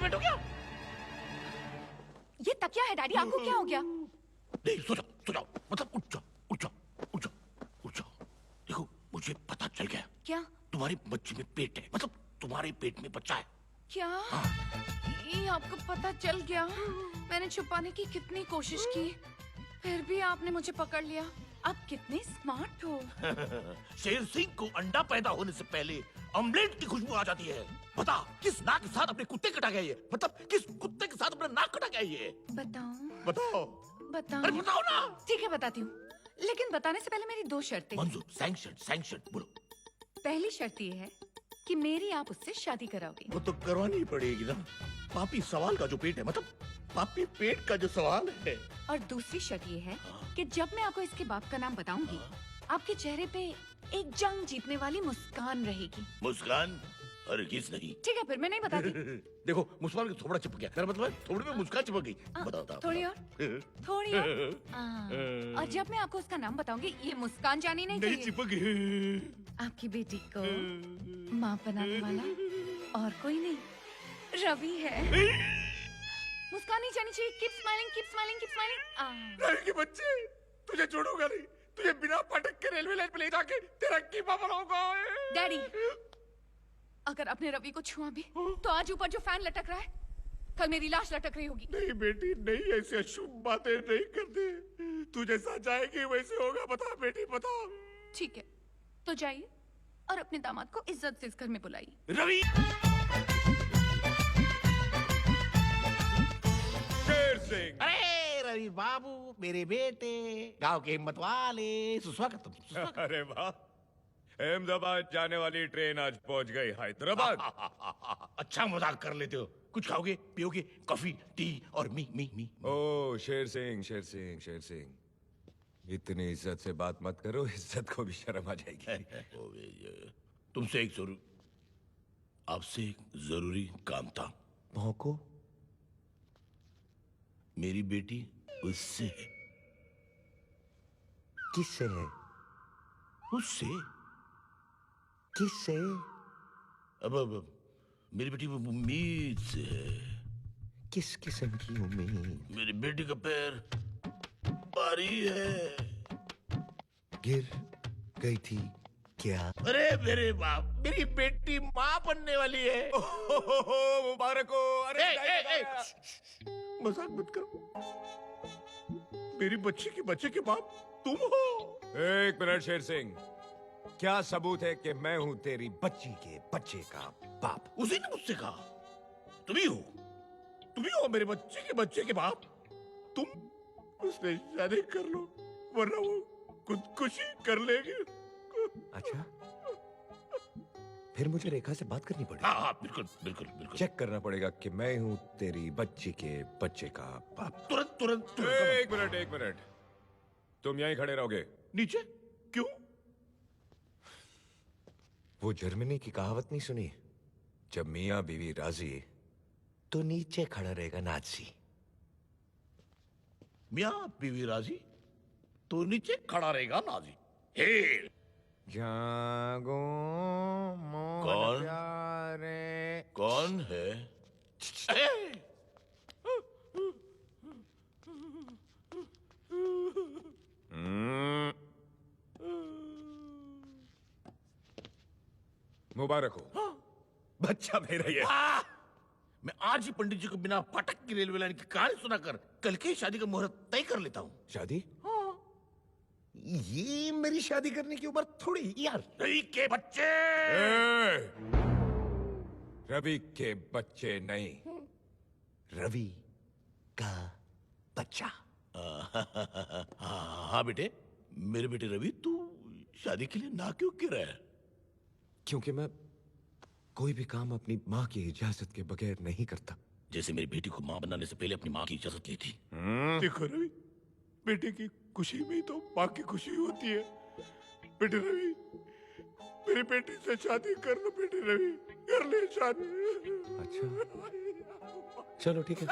Accident हो गया? ये तकिया है डैडी, आपको क्या हो गया? नहीं, सो जाओ, मतलब उठ जाओ। देखो, मुझे पता चल गया। क्या? तुम्हारी बच्ची में पेट है, मतलब तुम्हारे पेट में बच्चा है। क्या? ये आपको पता चल गया? मैंने छुपाने की कितनी कोशिश की, फिर भी आपने मुझे पकड़ लिया। आप कितने स्मार्ट हो। शेर सिंह को अंडा पैदा होने से पहले ऑमलेट की खुशबू आ जाती है। बता, किस नाक के साथ अपने कुत्ते कटा गया ये? मतलब किस कुत्ते के साथ अपना नाक कटा गया ये? बताओ। अरे बताओ ना। ठीक है, बताती हूँ, लेकिन बताने से पहले मेरी 2 शर्तें। मंजूर, सैंक्शन बोलो। पहली शर्त ये है कि मेरी आप उससे शादी कराओगे। वो तो करवानी ही पड़ेगी ना। पापी सवाल का जो पेट है, मतलब पापी पेट का जो सवाल है। और दूसरी शर्त ये है कि जब मैं आपको इसके बाप का नाम बताऊंगी, आपके चेहरे पे एक जंग जीतने वाली मुस्कान रहेगी। मुस्कान? हरगिज नहीं। ठीक है, फिर मैं नहीं बताती। देखो, मुस्कान का थोड़ा चिपक गया। मेरा मतलब थोड़ी में मुस्कान चिपक गई। बताओ। थोड़ी और। और जब मैं आपको उसका नाम बताऊंगी, ये मुस्कान जानी नहीं चाहिए। चिपक गई। आपकी बेटी को माँ बनाने वाला और कोई नहीं, रवि है। मुस्कान नहीं जानी चाहिए। Keep smiling. रवि के बच्चे, तुझे छोड़ूंगा नहीं। तुझे बिना पटक के रेलवे लाइन पे ले जाके तेरा कीमा बनाऊंगा। डैडी, अगर आपने रवि को छुआ भी, तो आज ऊपर जो फैन लटक रहा है, कल मेरी लाश लटक रही होगी। नहीं बेटी, नहीं, ऐसे अशुभ बातें नहीं करते। तू जैसा चाहेगी वैसे होगा। बता बेटी, बता। ठीक है, तो जाइए और अपने दामाद को इज्जत से इस घर में बुलाइए। रवि! शेर सिंह! अरे रवि बाबू, मेरे बेटे, गांव के हिम्मत वाले, सुस्वागत। अरे वाह, अहमदाबाद जाने वाली ट्रेन आज पहुंच गई हैदराबाद। अच्छा मजाक कर लेते हो। कुछ खाओगे, पियोगे? कॉफी, टी और मी। ओ शेर सिंह, इतनी इज्जत से बात मत करो, इज्जत को भी शर्म आ जाएगी। तुमसे आपसे एक जरूरी काम था। भौंको। मेरी बेटी उससे है। किससे है? उससे? किससे? अब मेरी बेटी वो उम्मीद से है। किस किस्म की उम्मीद? मेरी बेटी का पैर भारी है। गिर गई थी क्या? अरे मेरे बाप, मेरी बेटी माँ बनने वाली है। मुबारक हो। अरे मजाक मत करो। मेरी बच्ची के बच्चे के बाप तुम हो। एक मिनट शेर सिंह, क्या सबूत है कि मैं हूं तेरी बच्ची के बच्चे का बाप? उसी ने मुझसे कहा, तुम ही हो मेरे बच्चे के बाप। तुम उससे शादी कर लो, वरना वो खुदकुशी कर लेगी। अच्छा, फिर मुझे रेखा से बात करनी पड़ेगी। हाँ, बिल्कुल। चेक करना पड़ेगा कि मैं हूं तेरी बच्ची के बच्चे का बाप। तुरंत। एक मिनट, तुम यहीं खड़े रहोगे। नीचे? क्यों? वो जर्मनी की कहावत नहीं सुनी? जब मियां बीवी राजी तो नीचे खड़ा रहेगा नाजी। मियाँ बीवी राजी तो नीचे खड़ा रहेगा नाजी। हे जागो कौन? प्यारे। कौन है? मुबारक हो। बच्चा मेरा ये। मैं आज ही पंडित जी को बिना फाटक की रेलवे लाइन की कहानी सुनाकर कल की शादी का मुहूर्त तय कर लेता हूँ। शादी? ये मेरी शादी करने की उम्र थोड़ी यार। रवि के बच्चे। रवि के बच्चे नहीं, रवि का बच्चा। हाँ बेटे, मेरे बेटे रवि, तू शादी के लिए ना क्यों कह रहा है? क्योंकि मैं कोई भी काम अपनी माँ की इजाजत के बगैर नहीं करता। जैसे मेरी बेटी को माँ बनाने से पहले अपनी माँ की इजाजत ली थी। देखो रवि, बेटे की खुशी में ही तो माँ की खुशी होती है। बेटे रवि, मेरी बेटी से शादी कर लो। बेटे रवि, कर ले शादी। अच्छा, चलो ठीक है।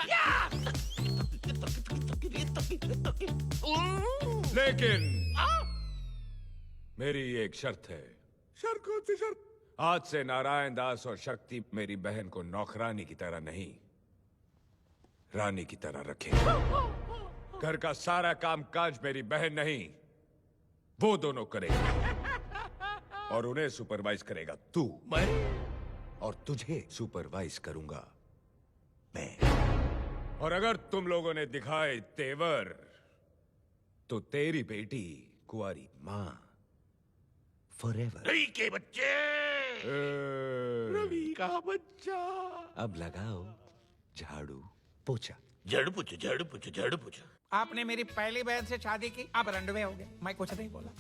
लेकिन मेरी एक शर्त है। शर्त? कौन सी शर्त? आज से नारायण दास और शक्ति मेरी बहन को नौकरानी की तरह नहीं, रानी की तरह रखे। घर का सारा काम काज मेरी बहन नहीं, वो दोनों करेगा और उन्हें सुपरवाइज करेगा तू। मैं और तुझे सुपरवाइज करूंगा मैं। और अगर तुम लोगों ने दिखाए तेवर तो तेरी बेटी कुंवारी मां फॉरएवर। रवि के बच्चे, रवि का बच्चा। अब लगाओ झाड़ू पोछा। झाड़ू पूछो, झाड़ू पूछो, झाड़ू पूछो। आपने मेरी पहली बहन से शादी की, आप रंडवे हो गए, मैं कुछ नहीं बोला।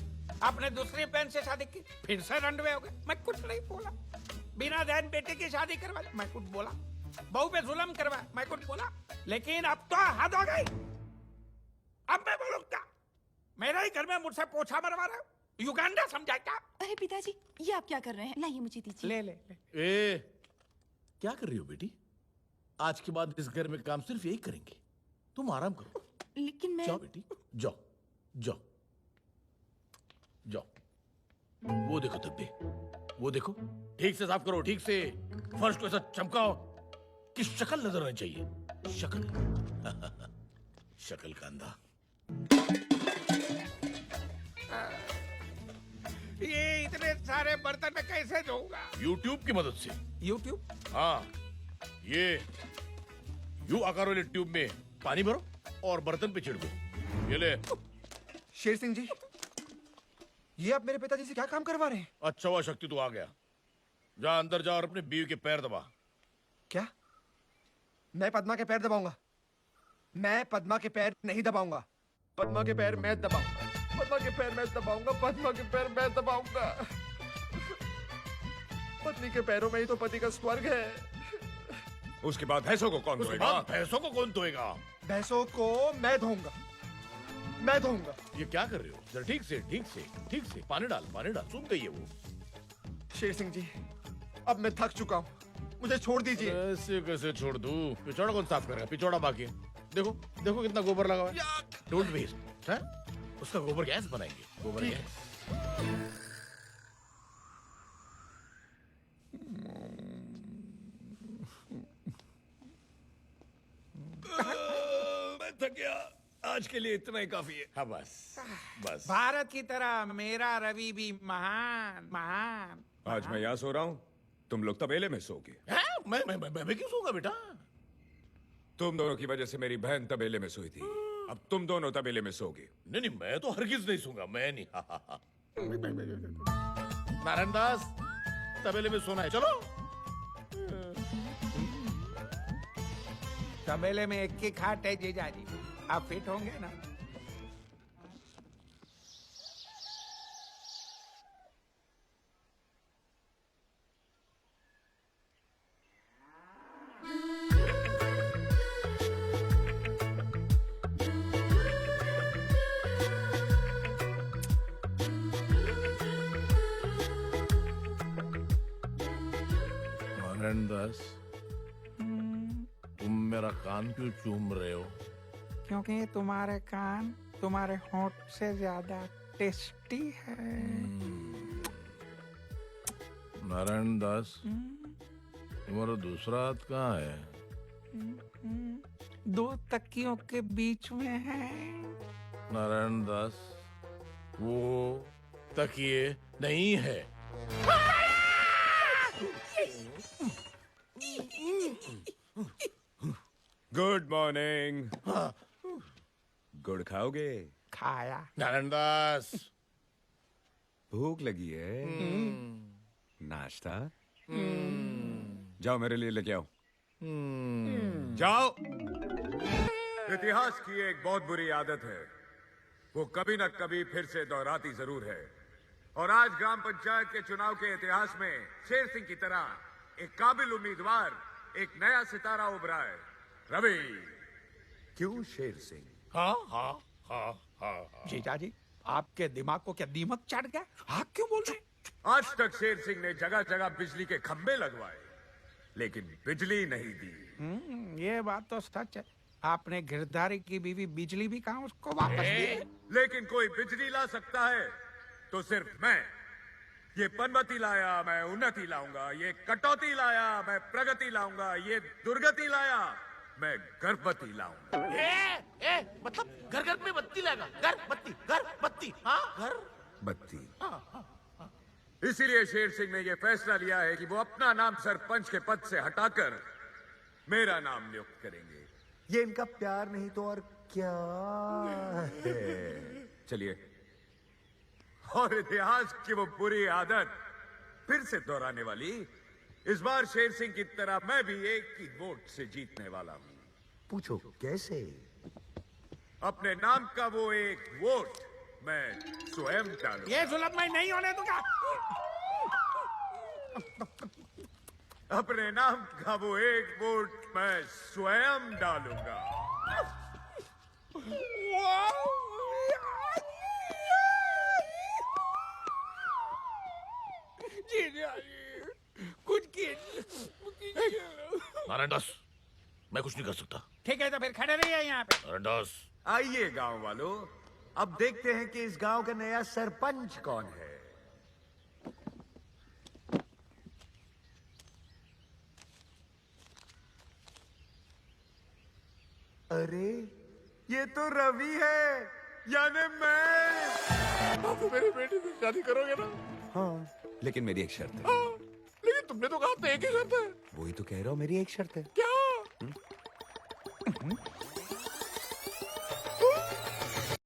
आपने दूसरी बहन से शादी की, फिर से रंडवे हो गए, मैं कुछ नहीं बोला। बिना बहन बेटे की शादी करवाई, मैं कुछ बोला। बहू पे जुल्म करवाया, मैं कुछ बोला। लेकिन अब तो हद हो गई। अब मैं बोलूंगा, मेरे ही घर में मुझसे पोछा मरवा रहे हो, युगांडा समझा क्या? अरे पिताजी, ये आप क्या कर रहे हैं? लाइए मुझे दीजिए। ले ले ले। ए, क्या कर रही हो बेटी? आज के बाद इस घर में काम सिर्फ यही करेंगे। तुम आराम करो। लेकिन मैं जाओ बेटी, जाओ जाओ जाओ। वो देखो धब्बे, वो देखो। ठीक से साफ करो, ठीक से। फर्श को ऐसा चमकाओ कि शक्ल नजर आनी चाहिए। शक्ल शक्ल का अंधा। ये इतने सारे बर्तन में कैसे धोऊंगा? YouTube की मदद से। YouTube? हाँ, ये यू आकार वाले ट्यूब में पानी भरो और बर्तन पे छिड़को। ये ले। शेर सिंह जी, ये आप मेरे पिताजी से क्या काम करवा रहे हैं? अच्छा हुआ शक्ति तू आ गया। जा अंदर जा और अपने बीवी के पैर दबा। क्या? मैं पद्मा के पैर दबाऊंगा? मैं पद्मा के पैर नहीं दबाऊंगा। पद्मा के पैर मैं दबाऊंगा। पद्मा के पैर मैं दबाऊंगा। पद्मा के पैर मैं दबाऊंगा। पत्नी के पैरों में ही तो पति का स्वर्ग है। उसके बाद भैंसों को कौन उसके धोएगा? बाद भैंसों को कौन धोएगा? भैंसों को मैं धोऊंगा। मैं धोऊंगा। ये क्या कर रहे हो? जरा ठीक से, ठीक से, ठीक से। पानी डाल, पानी डाल। सुन गई है वो। शेर सिंह जी, अब मैं थक चुका हूँ, मुझे छोड़ दीजिए। ऐसे कैसे छोड़ दूं? पिछौड़ा कौन साफ करेगा? पिछौड़ा बाकी है। देखो, देखो कितना गोबर लगा हुआ है। Don't waste. हैं? उसका गोबर गैस बनाएंगे। गोबर गैस। मैं थक गया, आज के लिए इतना ही काफी है। हाँ बस, बस। भारत की तरह मेरा रवि भी महान महान। आज मैं यहाँ सो रहा हूँ, तुम लोग तबेले में सोगे। हैं? मैं क्यों सोऊंगा बेटा? तुम दोनों की वजह से मेरी बहन तबेले में सोई थी, अब तुम दोनों तबेले में सोगे। नहीं नहीं, मैं तो हरगिज नहीं सूंगा। मैं नहीं। नारायण दास, तबेले में सोना है। चलो। तबेले में एक की खाट है जीजाजी, आप फिट होंगे ना? नारायण दास, तुम मेरा कान क्यों चूम रहे हो? क्योंकि तुम्हारे कान तुम्हारे होंठ से ज्यादा टेस्टी है। नारायण दास, तुम्हारा दूसरा हाथ कहाँ है? दो तकियों के बीच में है। नारायण दास, वो तकिए नहीं है। Good morning. गुड़ खाओगे? खाया। नारायण दास, भूख लगी है? नाश्ता? जाओ मेरे लिए लेके आओ। जाओ। इतिहास की एक बहुत बुरी आदत है, वो कभी न कभी फिर से दोहराती जरूर है। और आज ग्राम पंचायत के चुनाव के इतिहास में शेर सिंह की तरह एक काबिल उम्मीदवार, एक नया सितारा उभरा है। रवि। क्यों शेर सिंह? हाँ हाँ हाँ हाँ हाँ। जीजाजी, आपके दिमाग को क्या दीमक चढ़ गया? आप क्यों बोल रहे हैं? आज तक शेर सिंह ने जगह जगह बिजली के खंभे लगवाए, लेकिन बिजली नहीं दी। ये बात तो सच है। आपने गिरधारी की बीवी बिजली भी कहा उसको वापस दी। लेकिन कोई बिजली ला सकता है तो सिर्फ मैं। ये पनवती लाया, मैं उन्नति लाऊंगा। ये कटौती लाया, मैं प्रगति लाऊंगा। ये दुर्गति लाया, मैं गर्भवती लाऊंगा। मतलब घर घर में बत्ती लाएगा। घर बत्ती हाँ घर बत्ती। इसीलिए शेर सिंह ने यह फैसला लिया है कि वो अपना नाम सरपंच के पद से हटाकर मेरा नाम नियुक्त करेंगे। ये इनका प्यार नहीं तो और क्या है? चलिए, और इतिहास की वो बुरी आदत फिर से दोहराने वाली, इस बार शेर सिंह की तरह मैं भी एक ही वोट से जीतने वाला हूं। पूछो कैसे? अपने नाम का वो एक वोट मैं स्वयं डालूंगा। ये सुलभ मैं नहीं होने दूंगा। अपने नाम का वो एक वोट मैं स्वयं डालूंगा। कुछ नारायण दास, मैं कुछ नहीं कर सकता। ठीक है तो फिर खड़े रहिए यहाँ पे। नारायण दास, आइए गांव वालों, अब देखते हैं कि इस गांव का नया सरपंच कौन है। अरे ये तो रवि है, यानी मैं। आप मेरी बेटी से शादी करोगे ना? हाँ, लेकिन मेरी एक शर्त है। हाँ, लेकिन तुमने तो कहा था एक ही शर्त है। वही तो कह रहा हूँ, मेरी एक शर्त है। क्या?